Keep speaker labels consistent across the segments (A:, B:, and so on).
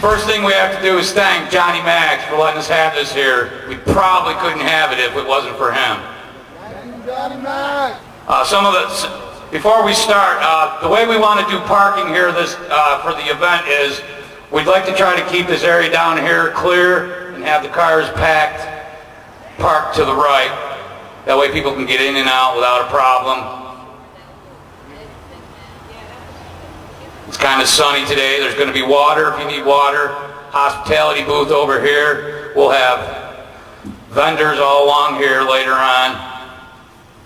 A: First thing we have to do is thank Johnny Max for letting us have this here. We probably couldn't have it if it wasn't for him.
B: Johnny Max.
A: Before we start, the way we want to do parking here for the event is we'd like to try to keep this area down here clear and have the cars parked to the right. That way people can get in and out without a problem. It's kind of sunny today. There's going to be water if you need water. Hospitality booth over here. We'll have vendors all along here later on.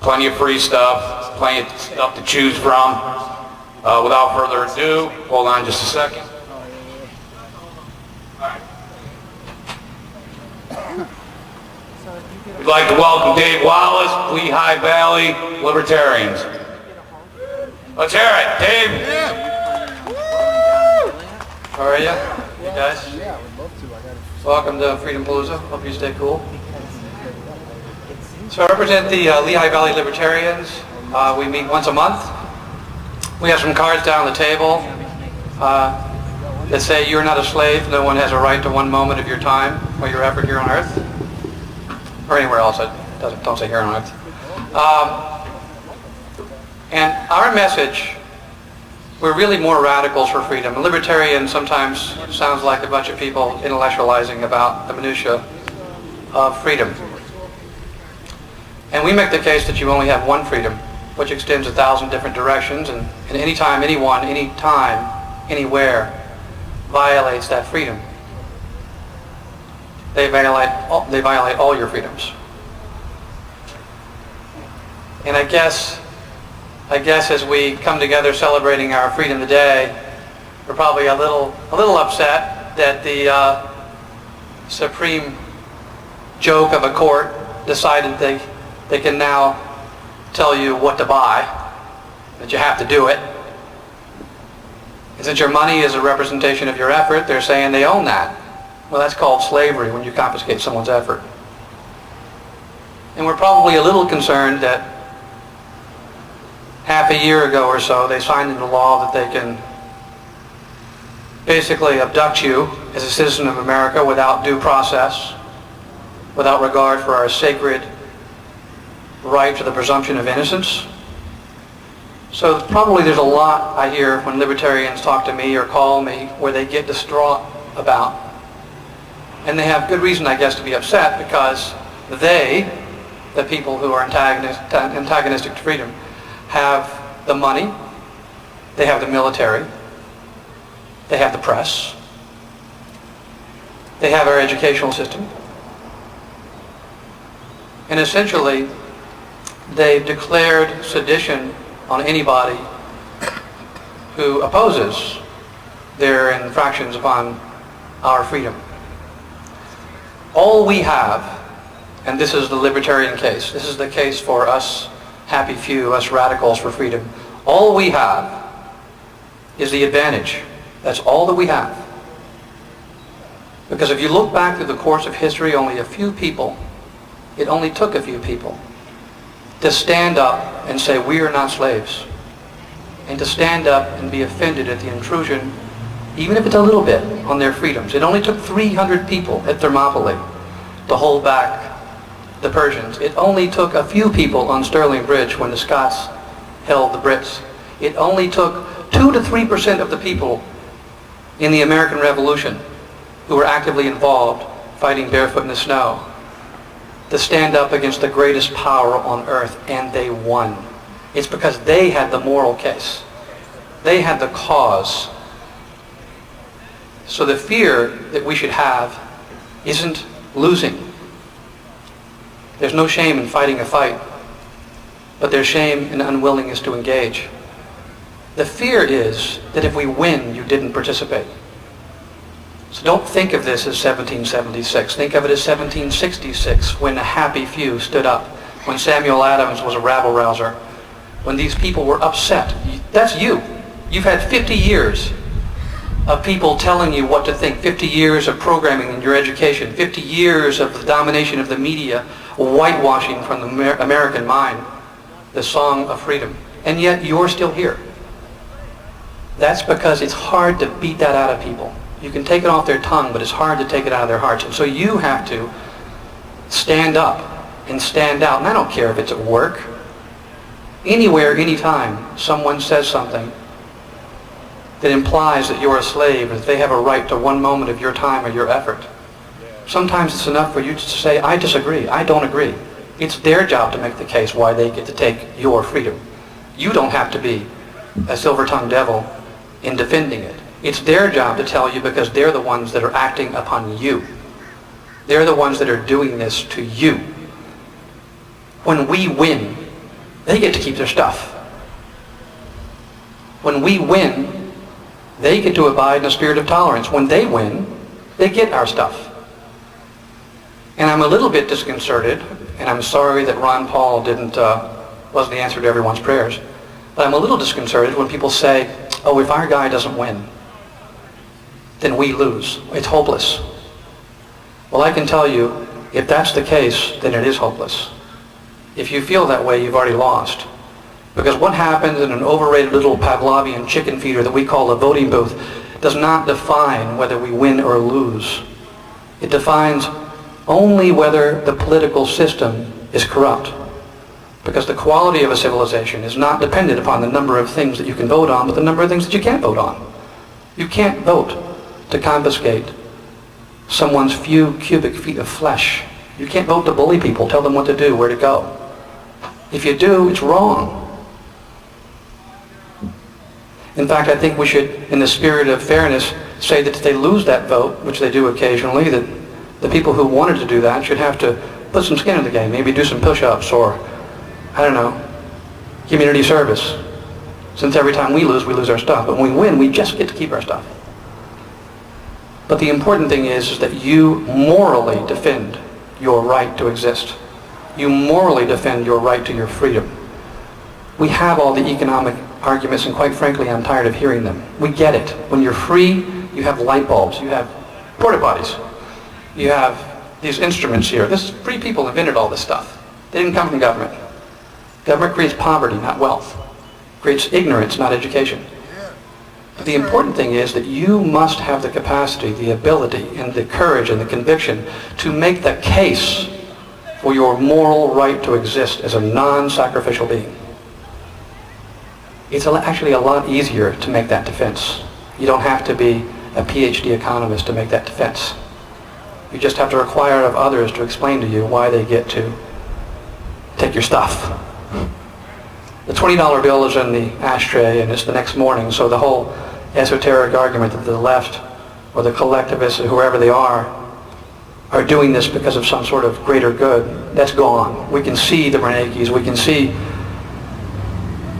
A: Plenty of free stuff. Plenty of stuff to choose from. Without further ado, hold on just a second. We'd like to welcome Dave Wallace, Lehigh Valley Libertarians. Let's hear it, Dave. How are you? You guys?
B: Yeah, I would love to.
A: Welcome to Freedompalooza. Hope you stay cool. So I represent the Lehigh Valley Libertarians. We meet once a month. We have some cards down on the table that say you're not a slave. No one has a right to one moment of your time or your effort here on earth. Or anywhere else. Don't say here on earth. And our message, we're really more radicals for freedom. A libertarian sometimes sounds like a bunch of people intellectualizing about the minutiae of freedom. And we make the case that you only have one freedom, which extends 1,000 different directions, and anytime, anyone, anytime, anywhere violates that freedom, they violate all your freedoms. And I guess as we come together celebrating our freedom today, we're probably a little upset that the supreme joke of a court decided they can now tell you what to buy, that you have to do it. And since your money is a representation of your effort, they're saying they own that. Well, that's called slavery when you confiscate someone's effort. And we're probably a little concerned that half a year ago or so, they signed into law that they can basically abduct you as a citizen of America without due process, without regard for our sacred right to the presumption of innocence. So probably there's a lot I hear when libertarians talk to me or call me where they get distraught about. And they have good reason, I guess, to be upset because they, the people who are antagonistic to freedom, have the money, they have the military, they have the press, they have our educational system, and essentially they've declared sedition on anybody who opposes their infractions upon our freedom. All we have, and this is the libertarian case, this is the case for us happy few, us radicals for freedom. All we have is the advantage. That's all that we have. Because if you look back through the course of history, only a few people, it only took a few people to stand up and say, we are not slaves. And to stand up and be offended at the intrusion, even if it's a little bit, on their freedoms. It only took 300 people at Thermopylae to hold back the Persians. It only took a few people on Stirling Bridge when the Scots held the Brits. It only took 2 to 3% of the people in the American Revolution who were actively involved fighting barefoot in the snow to stand up against the greatest power on earth, and they won. It's because they had the moral case. They had the cause. So the fear that we should have isn't losing. There's no shame in fighting a fight, but there's shame in unwillingness to engage. The fear is that if we win, you didn't participate. So don't think of this as 1776. Think of it as 1766, when a happy few stood up, when Samuel Adams was a rabble-rouser, when these people were upset. That's you. You've had 50 years of people telling you what to think, 50 years of programming in your education, 50 years of the domination of the media, whitewashing from the American mind the song of freedom. And yet you're still here. That's because it's hard to beat that out of people. You can take it off their tongue, but it's hard to take it out of their hearts. And so you have to stand up and stand out. And I don't care if it's at work. Anywhere, anytime, someone says something that implies that you're a slave, or that they have a right to one moment of your time or your effort. Sometimes it's enough for you to say, I disagree, I don't agree. It's their job to make the case why they get to take your freedom. You don't have to be a silver-tongued devil in defending it. It's their job to tell you, because they're the ones that are acting upon you. They're the ones that are doing this to you. When we win, they get to keep their stuff. When we win, they get to abide in a spirit of tolerance. When they win, they get our stuff. And I'm a little bit disconcerted, and I'm sorry that Ron Paul wasn't the answer to everyone's prayers, but I'm a little disconcerted when people say, oh, if our guy doesn't win, then we lose. It's hopeless. Well, I can tell you, if that's the case, then it is hopeless. If you feel that way, you've already lost. Because what happens in an overrated little Pavlovian chicken feeder that we call a voting booth does not define whether we win or lose. It defines only whether the political system is corrupt. Because the quality of a civilization is not dependent upon the number of things that you can vote on, but the number of things that you can't vote on. You can't vote to confiscate someone's few cubic feet of flesh. You can't vote to bully people, tell them what to do, where to go. If you do, it's wrong. In fact, I think we should, in the spirit of fairness, say that if they lose that vote, which they do occasionally, that the people who wanted to do that should have to put some skin in the game, maybe do some push-ups or, I don't know, community service. Since every time we lose our stuff. But when we win, we just get to keep our stuff. But the important thing is that you morally defend your right to exist. You morally defend your right to your freedom. We have all the economic arguments, and quite frankly, I'm tired of hearing them. We get it. When you're free, you have light bulbs, you have porta potties, you have these instruments here. Free people invented all this stuff. They didn't come from government. Government creates poverty, not wealth. Creates ignorance, not education. But the important thing is that you must have the capacity, the ability, and the courage and the conviction to make the case for your moral right to exist as a non-sacrificial being. It's actually a lot easier to make that defense. You don't have to be a PhD economist to make that defense. You just have to require of others to explain to you why they get to take your stuff. The $20 bill is in the ashtray and it's the next morning, so the whole esoteric argument that the left or the collectivists or whoever they are doing this because of some sort of greater good, that's gone. We can see the Bernanke's, we can see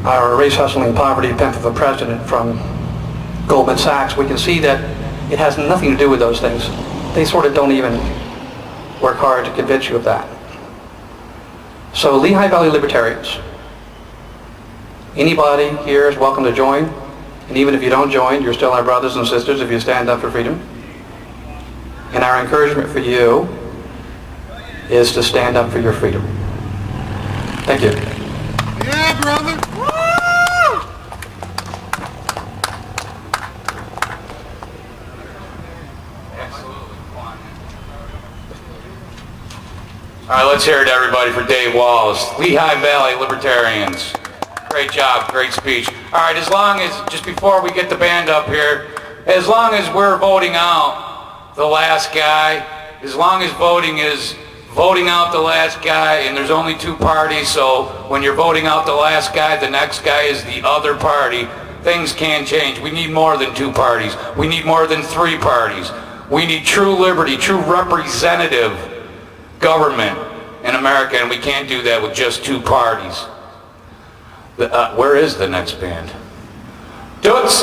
A: our race-hustling poverty pimp of a president from Goldman Sachs. We can see that it has nothing to do with those things. They sort of don't even work hard to convince you of that. So Lehigh Valley Libertarians, anybody here is welcome to join. And even if you don't join, you're still our brothers and sisters if you stand up for freedom. And our encouragement for you is to stand up for your freedom. Thank you.
B: Yeah, brother.
C: All right, let's hear it, everybody, for Dave Wallace. Lehigh Valley Libertarians. Great job, great speech. All right, as long as, just before we get the band up here, as long as we're voting out the last guy, as long as voting is voting out the last guy, and there's only two parties, so when you're voting out the last guy, the next guy is the other party, things can change. We need more than two parties. We need more than three parties. We need true liberty, true representative government in America, and we can't do that with just two parties. Where is the next band? Toots!